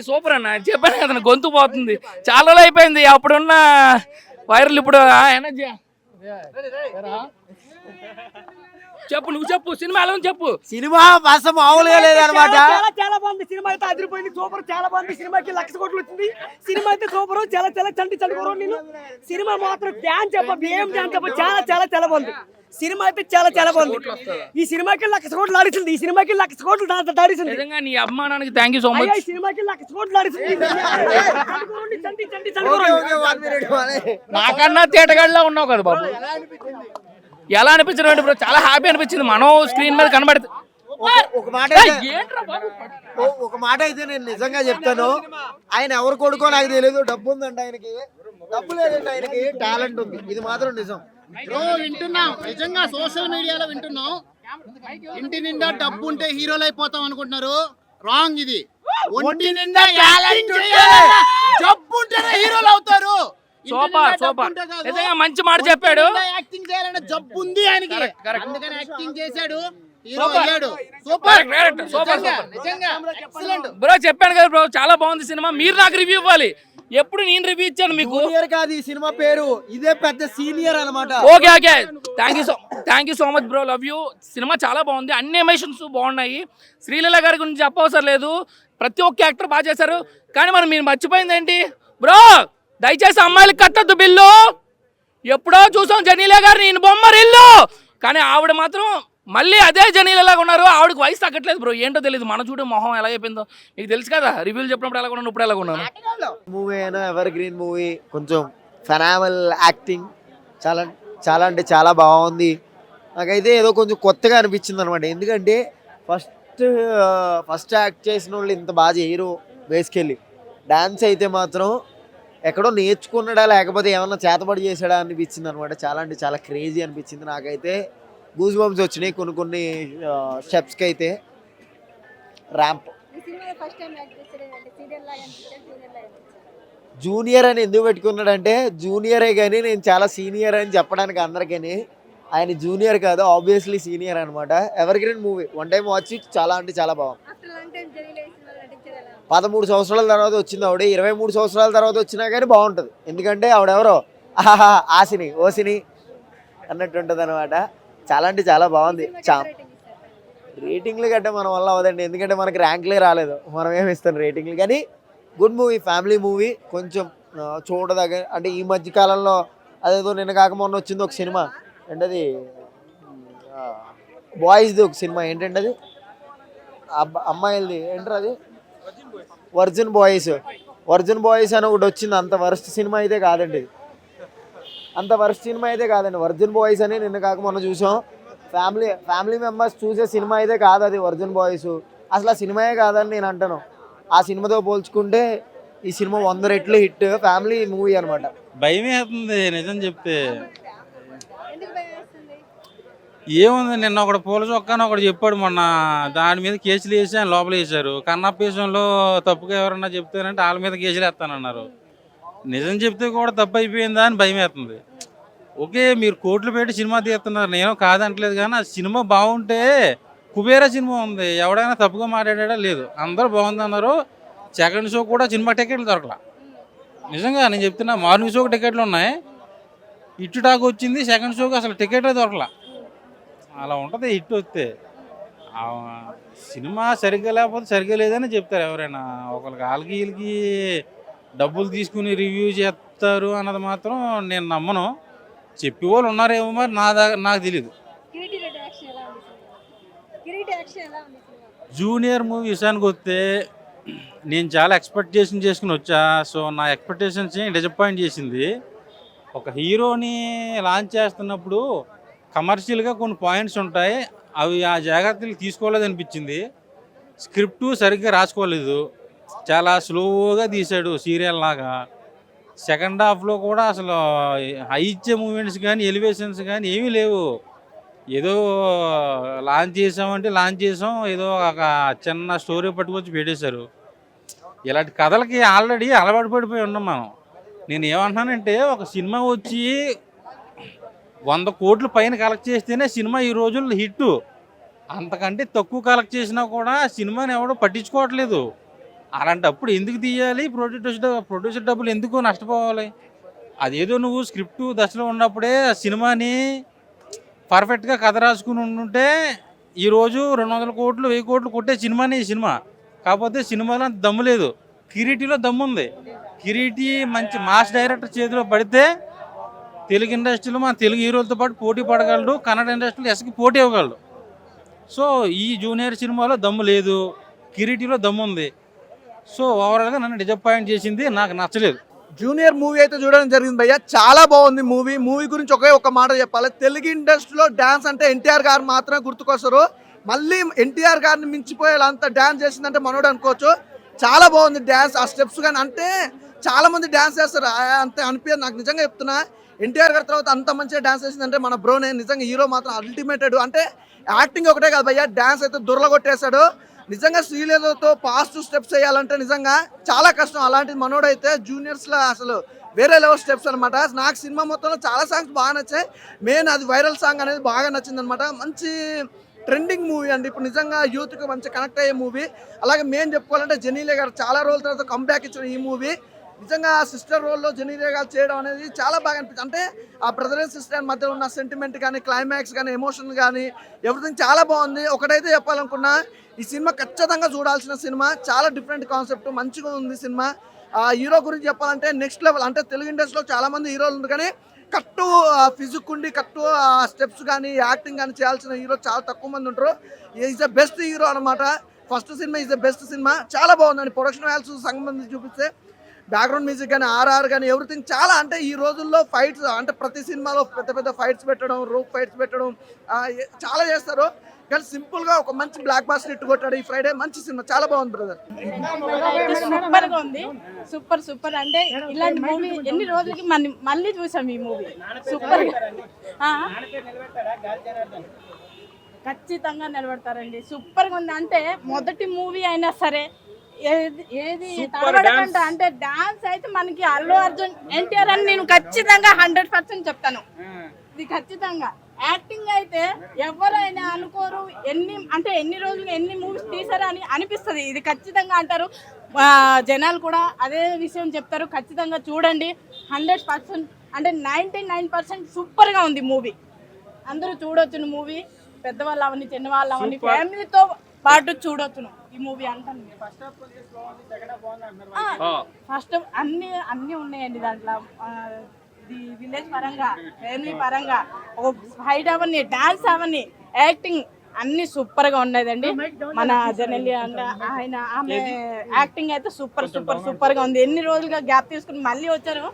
Super అన్న, చెప్పాను కదా గొంతు పోతుంది, చాలా రోజులు అయిపోయింది. అప్పుడున్న వైరల్ ఇప్పుడు ఎనర్జీ. చెప్పు, నువ్వు చెప్పు, సినిమా ఎలా ఉంది చెప్పు. సినిమా అసలు మామూలుగా లేదనమాట. చాలా బాగుంది సినిమా అయితే, అదిరిపోయింది, సూపర్, చాలా బాగుంది. సినిమాకి 1,00,000 కోట్లు వచ్చింది. సినిమా అయితే సూపర్, చాలా చంటి నేను సినిమా మాత్రం డ్యాన్స్ చెప్ప చాలా చాలా చాలా బాగుంది. సినిమా అయితే చాలా చాలా బాగుంది. ఈ సినిమాకి 1,00,000 కోట్లు ఆడిస్తుంది. ఈ సినిమాకి 1,00,000 కోట్లు దాడిస్తుంది. నిజంగా నీ అభిమానానికి థ్యాంక్ యూ సో మచ్. ఈ సినిమాకి 1,00,000 కోట్లు ఆడిస్తుంది. నాకన్నా తేటగాడిలా ఉన్నావు కదా బాబు. ఎలా అనిపించింది బ్రో? చాలా హ్యాపీ అనిపించింది. మనం స్క్రీన్ మీద కనబడితే ఒక మాట అయితే నేను నిజంగా చెప్తాను, ఆయన ఎవరు కొడుకో నాకు తెలియదు. డబ్బు ఉందండి ఆయనకి, డబ్బు లేదండి ఆయనకి, టాలెంట్ ఉంది. ఇది మాత్రం నిజం. వింటున్నాం, నిజంగా సోషల్ మీడియాలో వింటున్నాం. ఇంటి నిండా డబ్బు ఉంటే హీరోలు అయిపోతాం అనుకుంటున్నారు. రాంగ్ ఇది. ఒంటి నిండా డబ్బు ఉంటేనే హీరోలు అవుతారు. సూపర్ సూపర్, నిజంగా మంచి మాట చెప్పాడు. యాక్టింగ్ చేయాలనే జబ్బు ఉంది ఆయనకి, అందుకని యాక్టింగ్ చేశాడు. బ్రో చెప్పాను కదా బ్రో, చాలా బాగుంది సినిమా. మీరు నాకు రివ్యూ ఇవ్వాలి. ఎప్పుడు నేను రివ్యూ ఇచ్చాను మీకు? జూనియర్ కాదు ఈ సినిమా పేరు, ఇదే పెద్ద సీనియర్ అన్నమాట. Okay okay, thank you so much bro, love you. Cinema చాలా బాగుంది, అన్ని ఎమోషన్స్ బాగున్నాయి. శ్రీలీల గారి గురించి చెప్పవసరం లేదు, ప్రతి ఒక్క యాక్టర్ బాగా చేశారు. కానీ మరి మీరు మర్చిపోయింది ఏంటి బ్రో? దయచేసి అమ్మాయిలకు కట్టద్దు బిల్లు. ఎప్పుడో చూసాం జనీల గారు నేను బొమ్మరిల్లు, కానీ ఆవిడ మాత్రం మళ్ళీ అదే జనీలలాగా ఉన్నారు. ఆవిడకి వయసు తగ్గట్లేదు బ్రో, ఏంటో తెలియదు. మన చూడు మొహం ఎలా అయిపోయిందో మీకు తెలుసు కదా. రివ్యూలు చెప్పినప్పుడు ఎలా ఉన్నాను, ఇప్పుడు ఎలా ఉన్నాను. మూవీ అయినా ఎవర్ గ్రీన్ మూవీ, కొంచెం ఫెనామల్ యాక్టింగ్, చాలా చాలా అంటే చాలా బాగుంది. నాకైతే ఏదో కొంచెం కొత్తగా అనిపించింది అనమాట. ఎందుకంటే ఫస్ట్ యాక్ట్ చేసిన వాళ్ళు ఇంత బాగా చేయరు బేసికెళ్ళి. డాన్స్ అయితే మాత్రం ఎక్కడో నేర్చుకున్నాడా లేకపోతే ఏమన్నా చేతబడి చేసాడా అనిపించింది అనమాట. చాలా అంటే చాలా క్రేజీ అనిపించింది. నాకైతే గూస్ బంప్స్ వచ్చినాయి కొన్ని స్టెప్స్కి అయితే. ర్యాంప్ జూనియర్ అని ఎందుకు పెట్టుకున్నాడంటే, జూనియరే కానీ నేను చాలా సీనియర్ అని చెప్పడానికి అందరికీ. ఆయన జూనియర్ కాదు, ఆబ్వియస్లీ సీనియర్ అనమాట. Ever green movie, one time watch it, చాలా అంటే చాలా బాగుంది. 13 సంవత్సరాల తర్వాత వచ్చింది ఆవిడ, 23 సంవత్సరాల తర్వాత వచ్చినా కానీ బాగుంటుంది. ఎందుకంటే ఆవిడెవరో ఆసిని ఓసిని అన్నట్టు ఉంటుంది అనమాట. చాలా అంటే చాలా బాగుంది. రేటింగ్లు గట్టే మన వల్ల అవ్వదండి, ఎందుకంటే మనకి ర్యాంక్లే రాలేదు, మనం ఏమి ఇస్తాం రేటింగ్లు. కానీ గుడ్ మూవీ, ఫ్యామిలీ మూవీ, కొంచెం చూడదగ్గ. అంటే ఈ మధ్య కాలంలో అదేదో నిన్న కాక మొన్న వచ్చింది ఒక సినిమా, ఏంటది బాయ్స్ది ఒక సినిమా, ఏంటంటే అది అమ్మాయిలది ఏంటారు, అది వర్జిన్ బాయ్స్ అని ఒకటి వచ్చింది. అంత వరస్ట్ సినిమా అయితే కాదండి, వర్జిన్ బాయ్స్ అని నిన్న కాక మొన్న చూసాం. ఫ్యామిలీ మెంబర్స్ చూసే సినిమా అయితే కాదు అది వర్జిన్ బాయ్స్. అసలు ఆ సినిమాయే కాదని నేను అంటాను. ఆ సినిమాతో పోల్చుకుంటే ఈ సినిమా 100 రెట్లు హిట్, ఫ్యామిలీ మూవీ అనమాట. భయమే అవుతుంది నిజం చెప్తే. ఏముంది, నిన్న ఒకడు పూల చొక్కాని ఒకటి చెప్పాడు మొన్న, దాని మీద కేసులు వేసి ఆయన లోపల వేశారు. కన్నప్ప విషయంలో తప్పుగా ఎవరన్నా చెప్తారంటే వాళ్ళ మీద కేసులు వేస్తానన్నారు. నిజం చెప్తే కూడా తప్పు అయిపోయిందా అని భయం వేస్తుంది. ఓకే, మీరు కోట్లు పెట్టి సినిమా తీస్తున్నారు, నేను కాదంటలేదు. కానీ ఆ సినిమా బాగుంటే, కుబేరా సినిమా ఉంది, ఎవడైనా తప్పుగా మాట్లాడా లేదు, అందరూ బాగుందన్నారు. సెకండ్ షో కూడా సినిమా టికెట్లు దొరకలా. నిజంగా నేను చెప్తున్నా, మార్నింగ్ షోకి టికెట్లు ఉన్నాయి, ఇటు టాక్ వచ్చింది, సెకండ్ షోకి అసలు టికెట్లే దొరకలా. అలా ఉంటుంది హిట్ వస్తే. సినిమా సరిగ్గా లేకపోతే సరిగ్గా లేదని చెప్తారు ఎవరైనా. ఒకరికి వాళ్ళకి వీళ్ళకి డబ్బులు తీసుకుని రివ్యూ చేస్తారు అన్నది మాత్రం నేను నమ్మను. చెప్పేవాళ్ళు ఉన్నారేమో, మరి నాకు తెలీదు. జూనియర్ మూవీ విషయానికి వస్తే నేను చాలా ఎక్స్పెక్టేషన్ చేసుకుని వచ్చా. సో నా ఎక్స్పెక్టేషన్స్ డిసప్పాయింట్ చేసింది. ఒక హీరోని లాంచ్ చేస్తున్నప్పుడు కమర్షియల్గా కొన్ని పాయింట్స్ ఉంటాయి, అవి ఆ జాగ్రత్తలు తీసుకోలేదనిపించింది. స్క్రిప్టు సరిగ్గా రాసుకోలేదు, చాలా స్లోగా తీశాడు సీరియల్ లాగా. సెకండ్ హాఫ్లో కూడా అసలు హై ఇచ్చే మూమెంట్స్ కానీ ఎలివేషన్స్ కానీ ఏమీ లేవు. ఏదో లాంచ్ చేసాం, ఏదో ఒక చిన్న స్టోరీ పట్టుకొచ్చి పెట్టేశారు. ఇలాంటి కథలకి ఆల్రెడీ అలవాటు పడిపోయి ఉన్నాం మనం. నేను ఏమంటున్నానంటే, ఒక సినిమా వచ్చి 100 కోట్ల పైన కలెక్ట్ చేస్తేనే సినిమా ఈ రోజుల్లో హిట్. అంతకంటే తక్కువ కలెక్ట్ చేసినా కూడా సినిమాని ఎవడో పట్టించుకోవట్లేదు. అలాంటప్పుడు ఎందుకు తీయాలి? ప్రొడ్యూసర్ డబ్బులు ఎందుకు నష్టపోవాలి? అదేదో నువ్వు స్క్రిప్ట్ దశలో ఉన్నప్పుడే ఆ సినిమాని పర్ఫెక్ట్గా కథ రాసుకుని ఉంటే ఈరోజు 200 కోట్లు 1000 కోట్లు కొట్టే సినిమానే ఈ సినిమా. కాకపోతే సినిమాలో అంత దమ్ము లేదు. కిరీటిలో దమ్ము ఉంది. కిరీటి మంచి మాస్ డైరెక్టర్ చేతిలో పడితే తెలుగు ఇండస్ట్రీలో మన తెలుగు హీరోలతో పాటు పోటీ పడగలడు. కన్నడ ఇండస్ట్రీలో ఎస్కి పోటీ ఇవ్వగలడు. సో ఈ జూనియర్ సినిమాలో దమ్ము లేదు, కిరీటిలో దమ్ము ఉంది. సో ఓవరాల్గా నన్ను డిసప్పాయింట్ చేసింది, నాకు నచ్చలేదు. జూనియర్ మూవీ అయితే చూడడం జరిగింది భయ్య, చాలా బాగుంది మూవీ. మూవీ గురించి ఒక మాట చెప్పాలి. తెలుగు ఇండస్ట్రీలో డ్యాన్స్ అంటే ఎన్టీఆర్ గారు మాత్రమే గుర్తుకొస్తారు. మళ్ళీ ఎన్టీఆర్ గారిని మించిపోయేంత డ్యాన్స్ చేసిందంటే మనోడు అనుకోవచ్చు. చాలా బాగుంది డ్యాన్స్, ఆ స్టెప్స్ కానీ. అంటే చాలా మంది డ్యాన్స్ చేస్తారు, అంతే అనిపించదు. నాకు నిజంగా చెప్తున్నా, ఎన్టీఆర్ గారి తర్వాత అంత మంచిగా డ్యాన్స్ చేసిందంటే మన బ్రోనే. నిజంగా హీరో మాత్రం అల్టిమేటెడ్. అంటే యాక్టింగ్ ఒకటే కాదు భయ్య, డ్యాన్స్ అయితే దుర్లగొట్టేశాడు. నిజంగా శ్రీలేదతో పాజిటివ్ స్టెప్స్ వేయాలంటే నిజంగా చాలా కష్టం. అలాంటి మనోడైతే జూనియర్స్లో అసలు వేరే లెవెల్ స్టెప్స్ అనమాట. నాకు సినిమా మొత్తంలో చాలా సాంగ్స్ బాగా నచ్చాయి. మెయిన్ అది వైరల్ సాంగ్ అనేది బాగా నచ్చింది అనమాట. మంచి ట్రెండింగ్ మూవీ అండి. ఇప్పుడు నిజంగా యూత్కి మంచి కనెక్ట్ అయ్యే మూవీ. అలాగే మెయిన్ చెప్పుకోవాలంటే జెనీలియా గారు చాలా రోజుల తర్వాత కంబ్యాక్ ఇచ్చిన ఈ మూవీ. నిజంగా సిస్టర్ రోల్లో జెనీలియా గారు చేయడం అనేది చాలా బాగా అనిపించింది. అంటే ఆ బ్రదర్ అండ్ సిస్టర్ మధ్యలో ఉన్న సెంటిమెంట్ కానీ, క్లైమాక్స్ కానీ, ఎమోషన్ కానీ, ఎవ్రీథింగ్ చాలా బాగుంది. ఒకటైతే చెప్పాలనుకున్నా, ఈ సినిమా ఖచ్చితంగా చూడాల్సిన సినిమా. చాలా డిఫరెంట్ కాన్సెప్ట్, మంచిగా ఉంది సినిమా. ఆ హీరో గురించి చెప్పాలంటే నెక్స్ట్ లెవెల్. అంటే తెలుగు ఇండస్ట్రీలో చాలా మంది హీరోలు ఉన్నారు, కానీ కట్టు ఫిజిక్ ఉండి కట్టు స్టెప్స్ కానీ యాక్టింగ్ కానీ చేయాల్సిన హీరో చాలా తక్కువ మంది ఉంటారు. ఈజ్ ద బెస్ట్ హీరో అనమాట. First cinema is the best cinema. చాలా బాగుందండి. ప్రొడక్షన్ వాల్యూస్ సంబంధించి చూపిస్తే బ్యాక్గ్రౌండ్ మ్యూజిక్ కానీ, ఆర్ఆర్ కానీ, ఎవ్రీథింగ్ చాలా. అంటే ఈ రోజుల్లో ఫైట్స్, అంటే ప్రతి సినిమాలో పెద్ద పెద్ద ఫైట్స్ పెట్టడం, రోప్ ఫైట్స్ పెట్టడం చాలా చేస్తారు. కానీ సింపుల్గా ఒక మంచి బ్లాక్ బాస్టర్ హిట్ కొట్టాడు ఈ ఫ్రైడే. మంచి సినిమా, చాలా బాగుంది బ్రదర్. సూపర్ గా ఉంది. సూపర్ అంటే ఇలాంటి మూవీ ఎన్ని రోజులకి మళ్ళీ చూసాం ఈ మూవీ. సూపర్ ఖచ్చితంగా నిలబడతారండి. సూపర్ గా ఉంది. అంటే మొదటి మూవీ అయినా సరే ఏది తడబడకంట. అంటే డాన్స్ అయితే మనకి అల్లు అర్జున్, ఎన్టీఆర్ అని నేను ఖచ్చితంగా 100% చెప్తాను. ఇది ఖచ్చితంగా. యాక్టింగ్ అయితే ఎవరైనా అనుకోరు. ఎన్ని రోజులు ఎన్ని మూవీస్ తీసారు అని అనిపిస్తుంది. ఇది ఖచ్చితంగా అంటారు జనాలు కూడా అదే విషయం చెప్తారు. ఖచ్చితంగా చూడండి. 100% అంటే 99% సూపర్గా ఉంది మూవీ. అందరూ చూడొచ్చును మూవీ. పెద్దవాళ్ళు అవన్నీ, చిన్నవాళ్ళు అవన్నీ, ఫ్యామిలీతో పాటు చూడొచ్చును ఈ మూవీ. అంటాను ఫస్ట్ అన్ని ఉన్నాయండి దాంట్లో. విలేజ్ పరంగా, ఫ్యామిలీ పరంగా, ఫైట్ అవన్నీ, డాన్స్ అవన్నీ, యాక్టింగ్ అన్ని సూపర్ గా ఉన్నదండి. మన జనలి అంటే ఆమె యాక్టింగ్ అయితే సూపర్ గా ఉంది. ఎన్ని రోజులుగా గ్యాప్ తీసుకుని మళ్ళీ వచ్చారు.